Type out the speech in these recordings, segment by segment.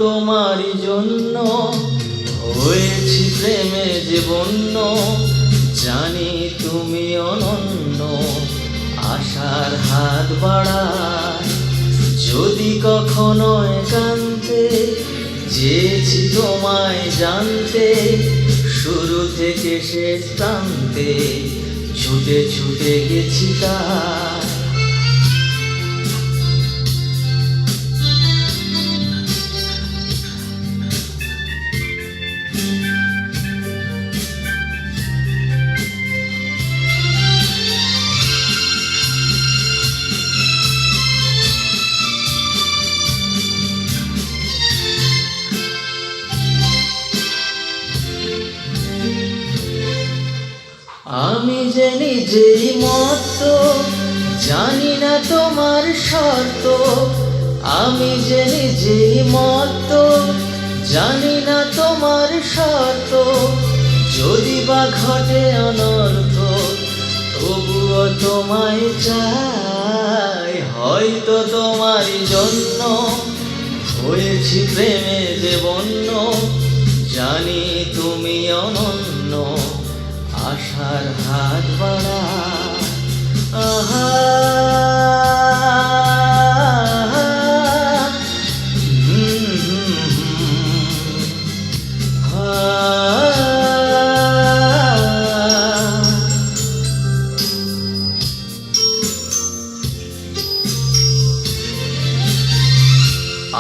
তোমারই জন্য, হয়েছি প্রেমে যে বন্য, জানি তুমি অনন্য। আশার হাত বাড়ায় যদি কখনো একান্তে, চেয়েছি তোমায় জানতে, শুরু থেকে শেষ প্রান্তে ছুটে ছুটে গেছি তাই। আমি যে নিজেই মত্ত, জানি না তোমার শর্ত। আমি যে নিজেই মত্ত, জানি না তোমার শর্ত। যদি বা ঘটে অনর্থ, তবুও তোমায় চাই। হয়তো তোমারই জন্য হয়েছি প্রেমে যে বন্য, জানি তুমি অনন্য। আশার হাত বাড়ায় আহা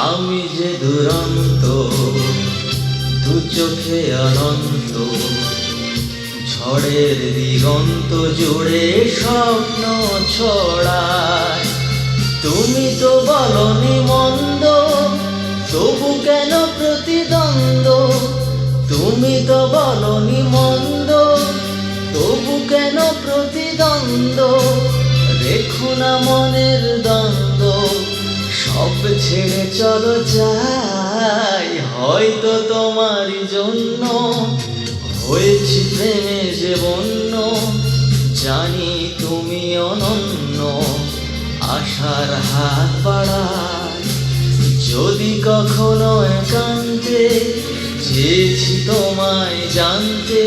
আমি যে দুরন্ত, দু চোখে অনন্ত, ঝড়ের দিগন্ত জুড়ে স্বপ্ন ছড়ায়। তুমি তো বলনি মন্দ, তবু কেন প্রতিদ্বন্দ্ব? তুমি তো বলনি মন্দ, তবু কেন প্রতিদ্বন্দ্ব? রেখো না মনের দ্বন্দ্ব, সব ছেড়ে চলো যাই। হয়তো তোমারই জন্য হয়েছি প্রেমে যে বন্য, জানি তুমি অনন্য। আশার হাত বাড়ায় যদি কখনো একান্তে, চেয়েছি তোমায় জানতে,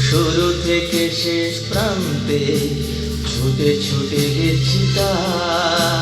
শুরু থেকে শেষ প্রান্তে ছুটে ছুটে গেছি তাই।